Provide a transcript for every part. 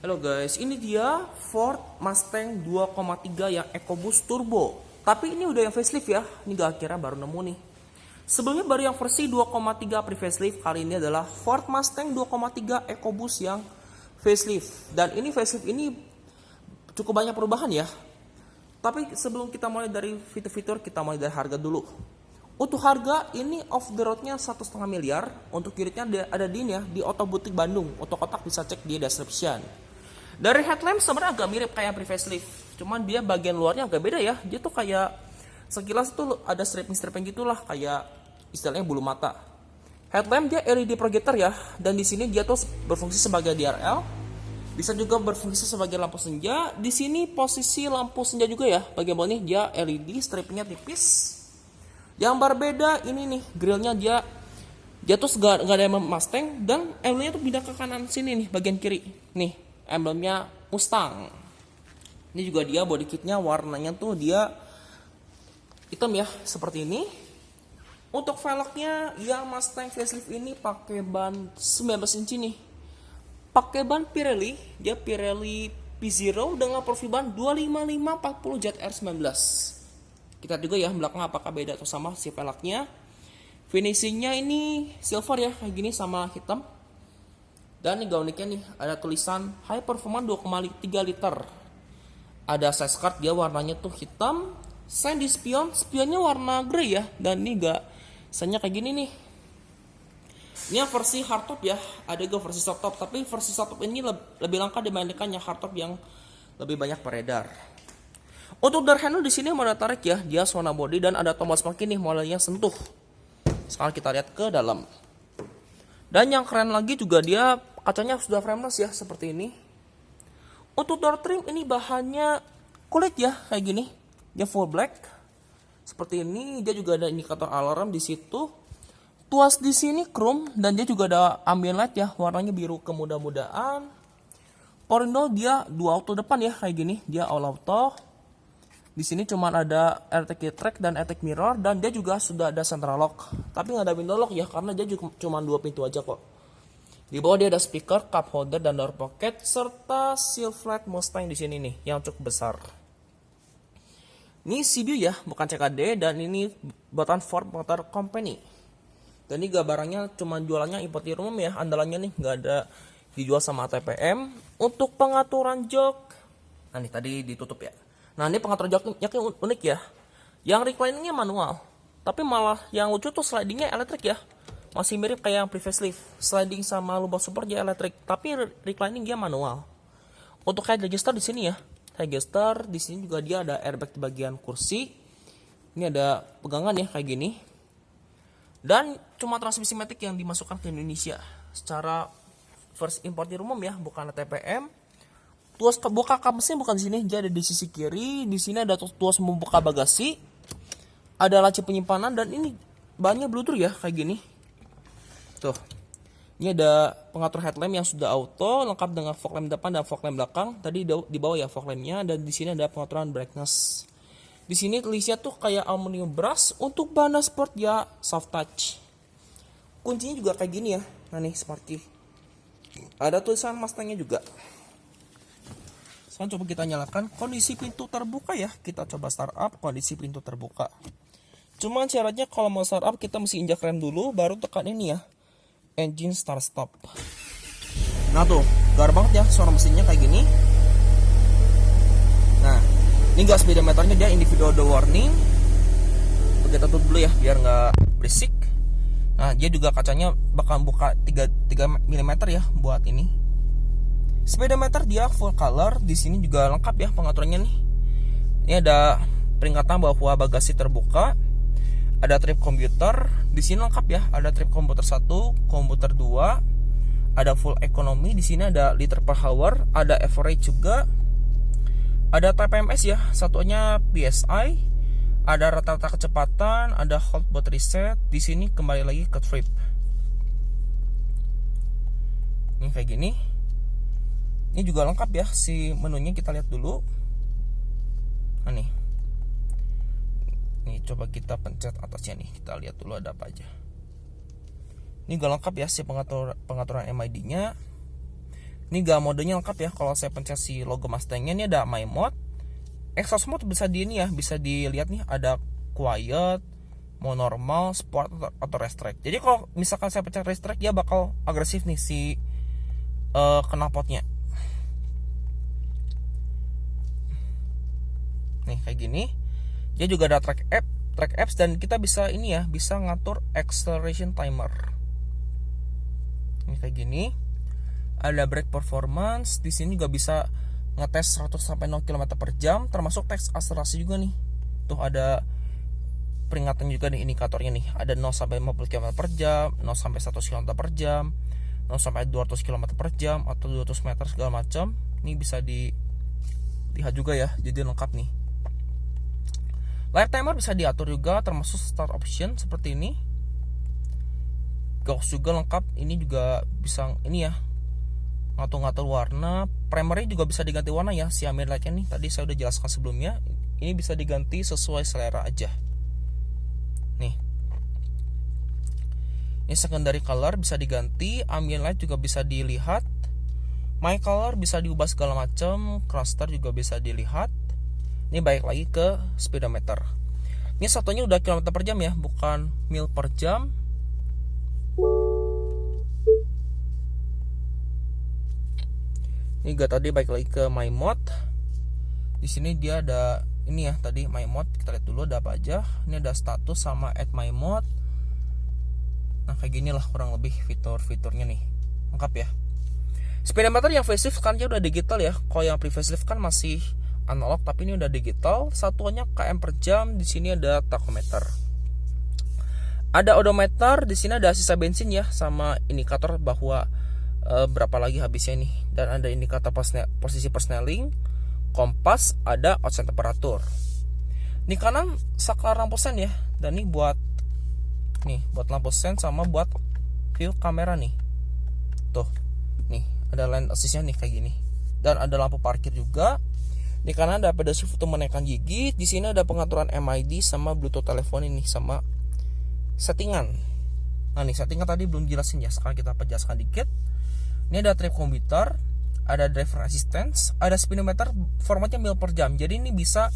Halo guys, ini dia Ford Mustang 2,3 yang EcoBoost Turbo. Tapi ini udah yang facelift ya, ini gak akhirnya baru nemu nih. Sebelumnya baru yang versi 2,3 pre-facelift, kali ini adalah Ford Mustang 2,3 EcoBoost yang facelift. Dan ini facelift ini cukup banyak perubahan ya. Tapi sebelum kita mulai dari fitur-fitur, kita mulai dari harga dulu. Untuk harga ini off the roadnya 1,5 miliar. Untuk unitnya ada di ini ya, di Auto Butik Bandung. Untuk kotak bisa cek di description. Dari headlamp sebenarnya agak mirip kayak pre-facelift, cuman dia bagian luarnya agak beda ya. Dia tuh kayak sekilas tuh ada stripping gitulah, kayak istilahnya bulu mata. Headlamp dia LED projector ya, dan di sini dia tuh berfungsi sebagai DRL, bisa juga berfungsi sebagai lampu senja. Di sini posisi lampu senja juga ya, bagian bawah nih dia LED, strippingnya tipis. Yang berbeda ini nih, grillnya dia tuh gak ada yang Mustang, dan emblemnya tuh pindah ke kanan sini nih, bagian kiri nih, emblemnya Mustang. Ini juga dia body kitnya warnanya tuh dia hitam ya, seperti ini. Untuk velgnya yang Mustang facelift ini pakai ban 19 inci nih, pakai ban Pirelli, dia Pirelli P0 dengan profil ban 25540 ZR19. Kita juga ya belakang apakah beda atau sama si velgnya. Finishingnya ini silver ya, kayak gini sama hitam. Dan ini uniknya nih, ada tulisan High Performance 2,3 liter. Ada size card, dia warnanya tuh hitam. Sign di spionnya warna grey ya. Dan ini sign-nya kayak gini nih. Ini yang versi hardtop ya, ada juga versi softtop. Tapi versi softtop ini lebih langka dibandingkan yang hardtop yang lebih banyak beredar. Untuk door handle di sini mau tarik ya, dia zona body dan ada tombol semakin nih modelnya sentuh. Sekarang kita lihat ke dalam. Dan yang keren lagi juga dia kacanya sudah frameless ya, seperti ini. Untuk door trim ini bahannya kulit ya, kayak gini. Dia full black. Seperti ini, dia juga ada indikator alarm di situ. Tuas di sini chrome dan dia juga ada ambient light ya, warnanya biru kemudah-mudahan. Power window dia dua auto depan ya, kayak gini. Dia all auto. Di sini cuma ada AirTag track dan AirTag mirror, dan dia juga sudah ada central lock. Tapi nggak ada window lock ya, karena dia cuma 2 pintu aja kok. Di bawah dia ada speaker, cup holder, dan door pocket, serta seal flat Mustang di sini nih, yang cukup besar. Ini CBU ya, bukan CKD, dan ini buatan Ford Motor Company. Dan ini barangnya cuma jualannya importir umum ya, andalannya nih nggak ada dijual sama TPM. Untuk pengaturan jok, nah ini tadi ditutup ya. Nah ini pengaturan joknya unik ya. Yang recliningnya manual, tapi malah yang lucu tuh slidingnya elektrik ya. Masih mirip kayak yang pre-facelift. Sliding sama lubang super dia elektrik, tapi reclining dia manual. Untuk head register di sini ya. Head register di sini juga dia ada airbag di bagian kursi. Ini ada pegangan ya kayak gini. Dan cuma transmisi matic yang dimasukkan ke Indonesia secara first importir umum ya, bukan TPM. Tuas buka kap mesin bukan di sini, dia ada di sisi kiri. Di sini ada tuas membuka bagasi, ada laci penyimpanan, dan ini bahannya Bluetooth ya kayak gini. Tuh, ini ada pengatur headlamp yang sudah auto, lengkap dengan fog lamp depan dan fog lamp belakang. Tadi di bawah ya fog lampnya, dan di sini ada pengaturan brightness. Di sini tulisnya tuh kayak aluminium brush. Untuk bahan dashboard ya soft touch. Kuncinya juga kayak gini ya. Nah nih smart key. Ada tulisan Mustangnya juga. Sekarang coba kita nyalakan kondisi pintu terbuka ya. Kita coba start up kondisi pintu terbuka. Cuman syaratnya kalau mau start up kita mesti injak rem dulu, baru tekan ini ya, engine start stop. Nah tuh, gar banget ya suara mesinnya kayak gini. Nah, ini gas speedometernya dia individual door warning. Kita tutup dulu ya biar nggak berisik. Nah, dia juga kacanya bakal buka 3 mm ya buat ini. Speedometer dia full color, di sini juga lengkap ya pengaturannya nih. Ini ada peringatan bahwa bagasi terbuka, ada trip komputer, di sini lengkap ya, ada trip komputer 1, komputer 2, ada full economy, di sini ada liter per hour, ada average juga, ada TPMS ya, satunya PSI, ada rata-rata kecepatan, ada hold buat reset, di sini kembali lagi ke trip. Ini kayak gini. Ini juga lengkap ya si menunya, kita lihat dulu. Nah nih. Nih coba kita pencet atasnya nih, kita lihat dulu ada apa aja. Ini gak lengkap ya si pengaturan MID-nya. Ini gak modenya lengkap ya. Kalau saya pencet si logo Mustangnya, ini ada My Mode, exhaust mode bisa di ini ya, bisa dilihat nih, ada quiet, mau normal, sport atau racetrack. Jadi kalau misalkan saya pencet racetrack, dia bakal agresif nih si knalpotnya. Nih kayak gini. Dia juga ada track apps dan kita bisa ini ya, bisa ngatur acceleration timer. Ini kayak gini. Ada brake performance, di sini juga bisa ngetes 100 sampai 0 km per jam, termasuk tes akselerasi juga nih. Tuh ada peringatan juga nih indikatornya nih. Ada 0 sampai 50 km per jam, 0 sampai 100 km per jam, 0 sampai 200 km per jam atau 200 meter segala macam. Ini bisa dilihat juga ya, jadi lengkap nih. Layar timer bisa diatur juga, termasuk start option seperti ini. Gauss juga lengkap, ini juga bisa ini ya, ngatur-ngatur warna. Primernya juga bisa diganti warna ya, si ambient lightnya nih, tadi saya udah jelaskan sebelumnya. Ini bisa diganti sesuai selera aja. Nih, ini secondary color bisa diganti, ambient light juga bisa dilihat, my color bisa diubah segala macam, cluster juga bisa dilihat. Ini balik lagi ke speedometer. Ini satunya udah kilometer per jam ya, bukan mil per jam. Ini tadi balik lagi ke my mode. Di sini dia ada ini ya, tadi my mode, kita lihat dulu ada apa aja. Ini ada status sama add my mode. Nah kayak gini lah kurang lebih fitur-fiturnya nih, lengkap ya. Speedometer yang facelift kan dia udah digital ya. Kalau yang pre-facelift kan masih analog, tapi ini udah digital. Satuannya km per jam. Di sini ada tachometer, ada odometer. Di sini ada sisa bensin ya, sama indikator bahwa berapa lagi habisnya nih. Dan ada indikator posisi persneling, kompas, ada outside temperatur. Di kanan saklar lampu sen ya, dan ini buat lampu sen sama buat view kamera nih. Tuh, nih ada lane assist-nya nih kayak gini. Dan ada lampu parkir juga. Di kanan ada pedal shift untuk menaikkan gigi. Di sini ada pengaturan MID sama Bluetooth telepon ini sama settingan. Nah nih settingan tadi belum jelasin ya, sekarang kita jelaskan dikit. Ini ada trip computer, ada driver assistance, ada speedometer formatnya mil per jam. Jadi ini bisa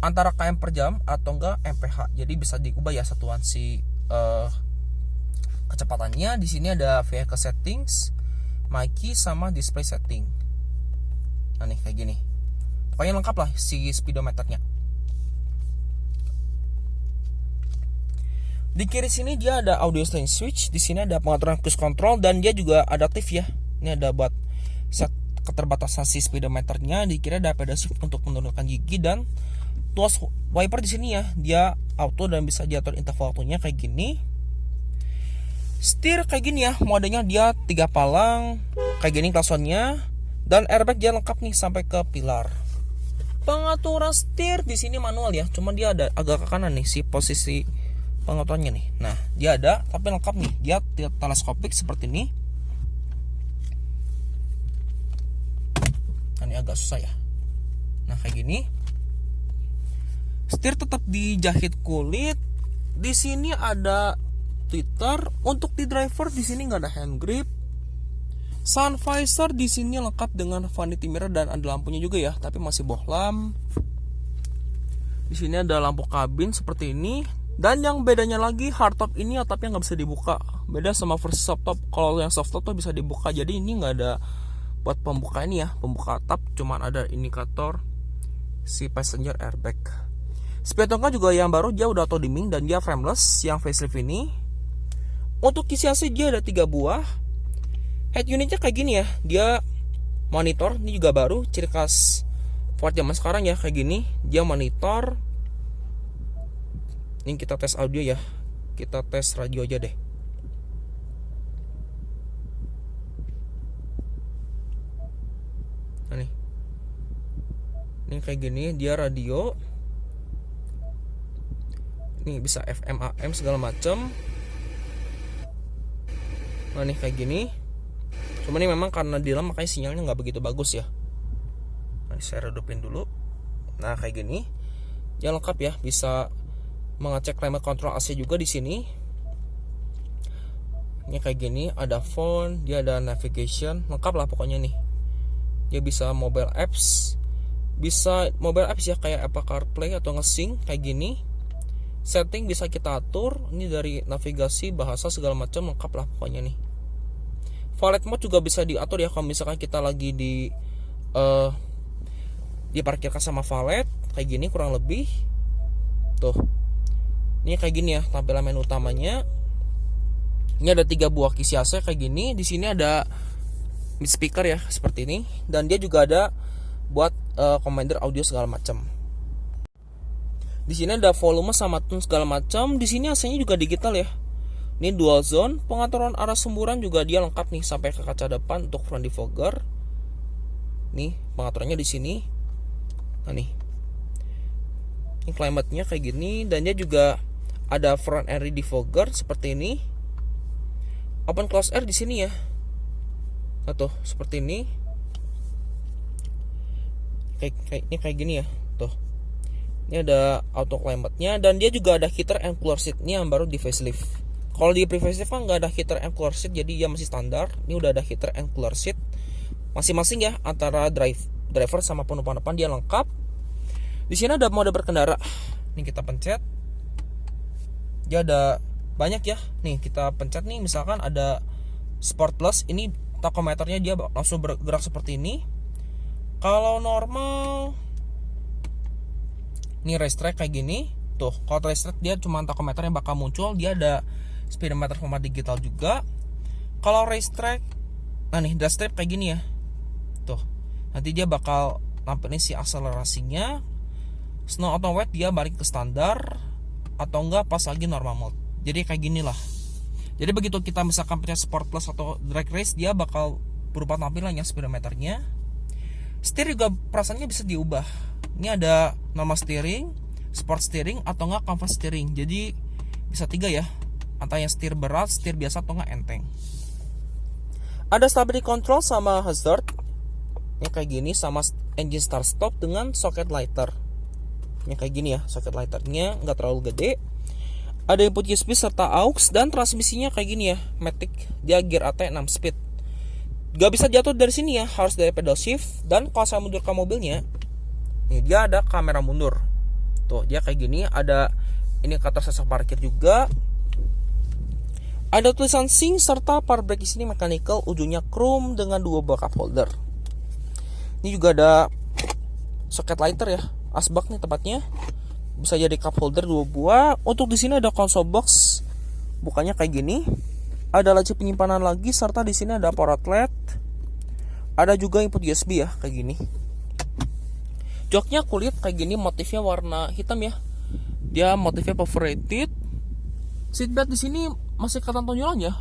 antara km per jam atau enggak mph. Jadi bisa diubah ya satuan si kecepatannya. Di sini ada vehicle settings, my key sama display setting. Nah nih kayak gini. Pokoknya lengkap lah si speedometernya. Di kiri sini dia ada audio stand switch. Di sini ada pengaturan cruise control dan dia juga adaptif ya. Ini ada buat set keterbatasan si speedometernya. Di kiri ada pedal shift untuk menurunkan gigi dan tuas wiper di sini ya. Dia auto dan bisa diatur interval waktunya kayak gini. Setir kayak gini ya. Modenya dia 3 palang kayak gini klaksonnya, dan airbag dia lengkap nih sampai ke pilar. Pengaturan setir di sini manual ya, cuma dia ada agak ke kanan nih si posisi pengaturannya nih. Nah, dia ada tapi lengkap nih. Dia teleskopik seperti ini. Nah, ini agak susah ya. Nah, kayak gini. Setir tetap dijahit kulit. Di sini ada tweeter. Untuk di driver di sini nggak ada hand grip. Sun visor di sini lengkap dengan vanity mirror dan ada lampunya juga ya, tapi masih bohlam. Di sini ada lampu kabin seperti ini. Dan yang bedanya lagi, hardtop ini atapnya nggak bisa dibuka. Beda sama versi softtop. Kalau yang softtop tuh bisa dibuka. Jadi ini nggak ada buat pembuka ini ya, pembuka atap. Cuman ada indikator si passenger airbag. Spiotonnya juga yang baru, dia udah auto dimming dan dia frameless yang facelift ini. Untuk kisi AC dia ada 3 buah. Head unitnya kayak gini ya, dia monitor, ini juga baru, ciri khas Ford zaman sekarang ya, kayak gini. Dia monitor. Ini kita tes audio ya, kita tes radio aja deh. Nah nih, ini kayak gini, dia radio. Ini bisa FM, AM segala macem. Nah nih kayak gini. Cuma ini memang karena di dalam makanya sinyalnya nggak begitu bagus ya. Nah, saya redupin dulu. Nah kayak gini, dia lengkap ya. Bisa mengecek climate control AC juga di sini. Ini kayak gini, ada phone, dia ada navigation, lengkap lah pokoknya nih. Dia bisa mobile apps ya, kayak Apple CarPlay atau nge-sync kayak gini. Setting bisa kita atur, ini dari navigasi, bahasa segala macam lengkap lah pokoknya nih. Valet mode juga bisa diatur ya, kalau misalkan kita lagi diparkirkan sama valet kayak gini kurang lebih. Tuh. Ini kayak gini ya tampilan menu utamanya. Ini ada 3 buah kisi AC kayak gini. Di sini ada mid speaker ya seperti ini, dan dia juga ada buat commander audio segala macam. Di sini ada volume sama tune segala macam. Di sini AC-nya juga digital ya. Ini dual zone, pengaturan arah semburan juga dia lengkap nih sampai ke kaca depan untuk front defogger. Nih pengaturannya di sini. Nah nih. Ini climate-nya kayak gini, dan dia juga ada front and rear defogger seperti ini. Open close air di sini ya. Nah tuh seperti ini. Kayak gini ya. Tuh. Ini ada auto climate-nya, dan dia juga ada heater and cooler seat-nya yang baru di facelift. Kalau di pre-facelift kan nggak ada heater and cooler seat, jadi dia masih standar. Ini udah ada heater and cooler seat masing-masing ya, antara driver sama penumpang depan dia lengkap. Di sini ada mode berkendara. Ini kita pencet. Dia ada banyak ya. Nih kita pencet nih, misalkan ada Sport Plus, ini tachometernya dia langsung bergerak seperti ini. Kalau normal, ini race track kayak gini. Tuh, kalau race track dia cuma tachometernya bakal muncul. Dia ada speedometer format digital juga. Kalau race track, nah nih dash strip kayak gini ya. Tuh, nanti dia bakal nampilin si akselerasinya. Snow atau wet dia balik ke standar, atau enggak pas lagi normal mode. Jadi kayak gini lah. Jadi begitu kita misalkan punya Sport Plus atau Drag Race, dia bakal berubah tampilannya speedometernya. Setir juga perasaannya bisa diubah. Ini ada normal steering, sport steering, atau enggak comfort steering. Jadi bisa 3 ya, antara yang setir berat, setir biasa, atau enggak enteng. Ada stability control sama hazard. Ini kayak gini, sama engine start stop dengan socket lighter. Ini kayak gini ya, socket lighternya nggak terlalu gede. Ada input USB serta aux, dan transmisinya kayak gini ya, matic. Dia gear AT 6 speed. Gak bisa jatuh dari sini ya, harus dari pedal shift. Dan kalau saya mundurkan mobilnya, nih dia ada kamera mundur. Tuh, dia kayak gini. Ada indikator sensor parkir juga. Ada tulisan sync serta power brake di sini mechanical, ujungnya chrome dengan 2 buah cup holder. Ini juga ada socket lighter ya, asbak nih tepatnya. Bisa jadi cup holder 2 buah. Untuk di sini ada console box, bukannya kayak gini. Ada laci penyimpanan lagi, serta di sini ada power outlet. Ada juga input USB ya, kayak gini. Joknya kulit kayak gini, motifnya warna hitam ya. Dia motifnya perforated. Seatbelt di sini masih kelihatan tonjolan ya,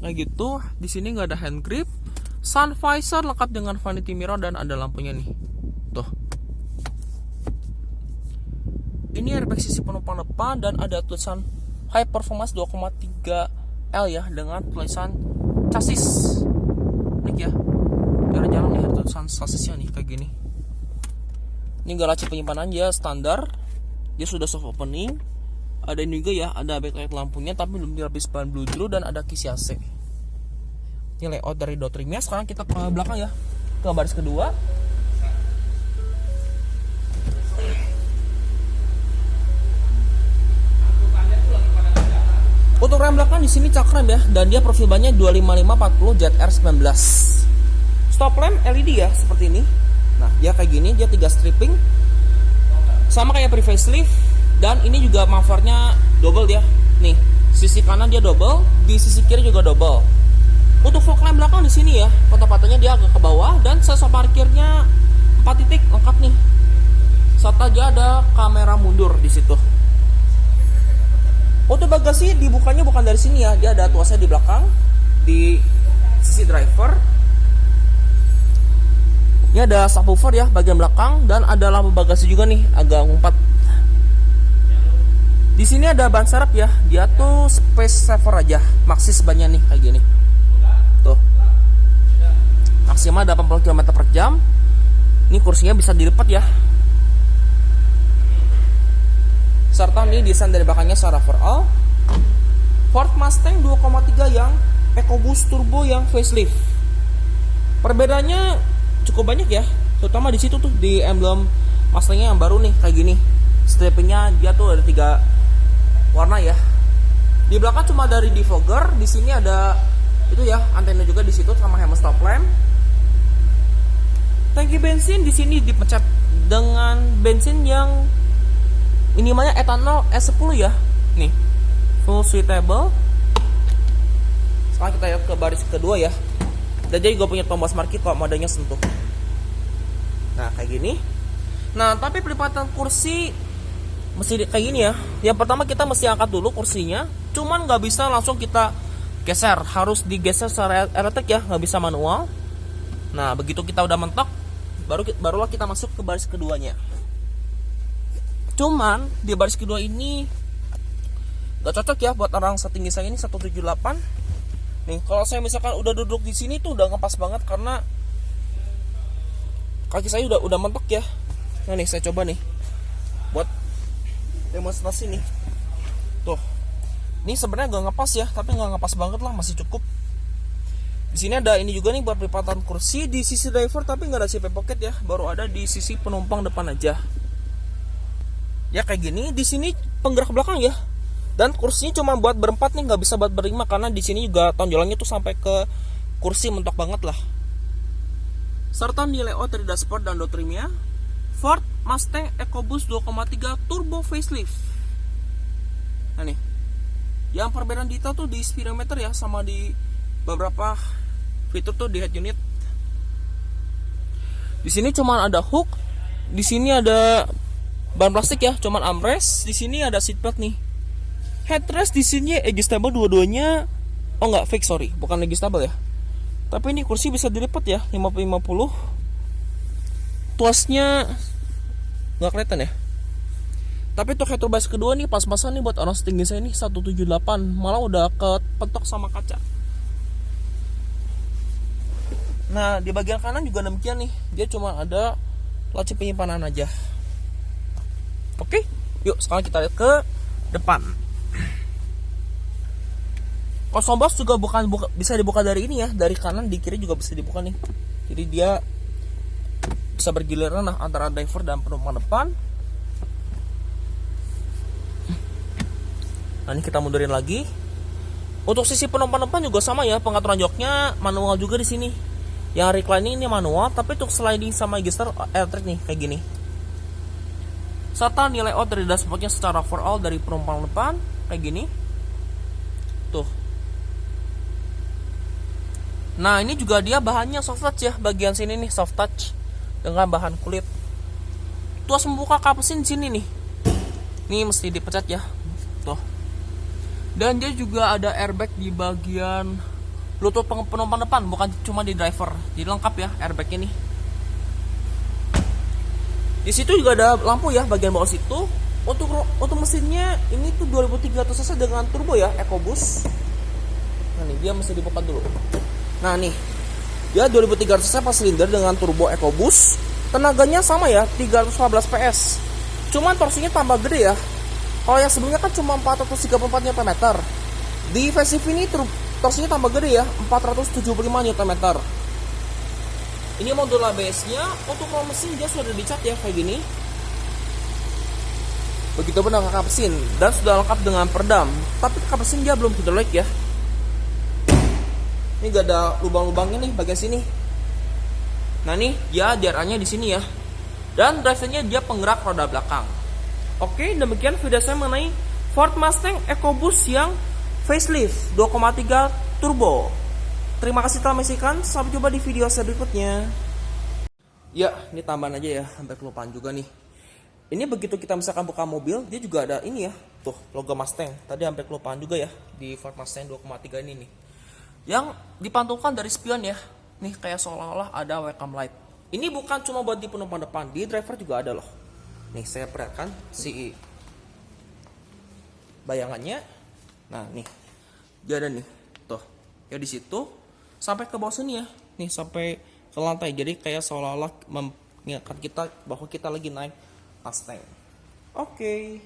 kayak gitu. Di sini nggak ada hand grip. Sun visor lengkap dengan vanity mirror, dan ada lampunya nih. Tuh. Ini airbag sisi penumpang depan, dan ada tulisan High Performance 2,3 L ya, dengan tulisan chassis. Nih ya, jalan-jalan nih ada tulisan chassisnya nih kayak gini. Ini gak laci penyimpanan ya, standar. Dia sudah soft opening. Ada ini juga ya, ada backlight lampunya tapi belum dilapis ban bludru, dan ada kisi AC. Ini layout dari door trimnya. Sekarang kita ke belakang ya, ke baris kedua. Untuk rem belakang di sini cakrem ya, dan dia profil bannya 255/40 ZR 19. Stop lamp LED ya, seperti ini. Nah, dia kayak gini, dia 3 stripping. Sama kayak pre-facelift, dan ini juga mufflernya double ya. Nih, sisi kanan dia double, di sisi kiri juga double. Untuk fog lamp belakang di sini ya, pentempatannya dia agak ke bawah, dan sensor parkirnya 4 titik lengkap nih. Serta dia ada kamera mundur di situ. Untuk bagasi dibukanya bukan dari sini ya, dia ada tuasnya di belakang, di sisi driver. Ini ada subwoofer ya bagian belakang, dan ada lampu bagasi juga nih, agak ngumpat. Di sini ada ban serep ya, dia tuh space saver aja, Maxxis bannya nih kayak gini. Tuh. Maksimal 80 km/jam. Ini kursinya bisa dilipat ya. Serta nih desain dari belakangnya secara overall Ford Mustang 2,3 yang EcoBoost Turbo yang facelift. Perbedaannya cukup banyak ya, terutama di situ tuh di emblem Mustang-nya yang baru nih kayak gini. Stripingnya dia tuh ada 3 warna ya. Di belakang cuma dari defogger, di sini ada itu ya, antena juga di situ sama helm stop lamp. Tangki bensin di sini dipecat dengan bensin yang minimalnya etanol S10 ya. Nih, full suitable. Sekarang kita lihat ke baris kedua ya. Dan dia juga punya tombol smart key kalau modenya sentuh. Nah, kayak gini. Nah, tapi pelipatan kursi mesti kayak gini ya. Yang pertama kita mesti angkat dulu kursinya. Cuman nggak bisa langsung kita geser, harus digeser secara elektrik ya, nggak bisa manual. Nah, begitu kita udah mentok, barulah kita masuk ke baris keduanya. Cuman di baris kedua ini nggak cocok ya buat orang setinggi saya ini 178. Nih, kalau saya misalkan udah duduk di sini tuh udah ngepas banget karena kaki saya udah mentok ya. Nah nih, saya coba nih buat demonstrasi nih. Tuh. Ini sebenarnya gak ngepas ya, tapi nggak ngepas banget lah, masih cukup. Di sini ada ini juga nih buat pelipatan kursi di sisi driver, tapi nggak ada CP pocket ya, baru ada di sisi penumpang depan aja. Ya kayak gini, di sini penggerak belakang ya. Dan kursinya cuma buat berempat nih, nggak bisa buat berlima karena di sini juga tonjolannya tuh sampai ke kursi, mentok banget lah. Serta di layout dari dashboard dan door trimnya, Ford Mustang EcoBoost 2.3 Turbo Facelift. Nah nih, yang perbedaan detail tuh di speedometer ya, sama di beberapa fitur tuh di head unit. Di sini cuma ada hook, di sini ada ban plastik ya, cuman armrest. Di sini ada seatbelt nih. Headrest di sini adjustable dua-duanya. Oh enggak, fix, sorry, bukan adjustable ya. Tapi ini kursi bisa dilipat ya, 50-50. Tuasnya nggak kelihatan ya. Tapi untuk headroom base kedua nih pas-pasan nih buat orang setinggi saya nih 178, malah udah kepentok sama kaca. Nah, di bagian kanan juga demikian nih. Dia cuma ada laci penyimpanan aja. Oke, yuk sekarang kita lihat ke depan. Kosong box juga bisa dibuka dari ini ya, dari kanan, di kiri juga bisa dibuka nih. Jadi dia bisa bergiliran lah antara driver dan penumpang depan. Nah, ini kita mundurin lagi. Untuk sisi penumpang depan juga sama ya, pengaturan joknya manual juga di sini. Yang reclining ini manual, tapi untuk sliding sama gear elektrik nih kayak gini. Serta nilai out dari dashboardnya secara overall dari penumpang depan kayak gini. Tuh. Nah, ini juga dia bahannya soft touch ya, bagian sini nih soft touch dengan bahan kulit. Tuas membuka kap mesin di sini nih. Ini mesti dipecat ya. Tuh. Dan dia juga ada airbag di bagian lutut penumpang depan, bukan cuma di driver. Jadi lengkap ya airbag ini. Di situ juga ada lampu ya bagian bawah situ. Untuk mesinnya ini tuh 2300 cc dengan turbo ya, EcoBoost. Nah, nih dia mesti dibuka dulu. Nah, nih. Dia 2300 cc 4 silinder dengan turbo EcoBoost. Tenaganya sama ya, 314 PS. Cuman torsinya tambah gede ya. Kalau yang sebelumnya kan cuma 434 Nm. Di facelift ini torsinya tambah gede ya, 475 Nm. Ini modul ABS-nya. Untuk roll mesin dia sudah dicat ya kayak gini. Begitu pun dengan kap mesin dan sudah lengkap dengan peredam. Tapi kap mesin dia belum hidrolik ya. Ini gak ada lubang-lubangnya nih bagian sini. Nah nih dia DRA-nya di sini ya. Dan drive-nya dia penggerak roda belakang. Oke, demikian video saya mengenai Ford Mustang EcoBoost yang facelift 2.3 turbo. Terima kasih telah menyaksikan. Sampai jumpa di video saya berikutnya. Ya, ini tambahan aja ya, sampai kelupaan juga nih. Ini begitu kita misalkan buka mobil, dia juga ada ini ya, tuh logo Mustang. Tadi sampai kelupaan juga ya di Ford Mustang 2.3 ini nih. Yang dipantulkan dari spion ya. Nih kayak seolah-olah ada welcome light. Ini bukan cuma buat di penumpang depan, di driver juga ada loh. Nih saya perlihatkan si bayangannya. Nah nih, dia ada nih, tuh ya di situ sampai ke bawah sini ya, nih sampai ke lantai. Jadi kayak seolah-olah mengingatkan kita bahwa kita lagi naik Mustang. Oke.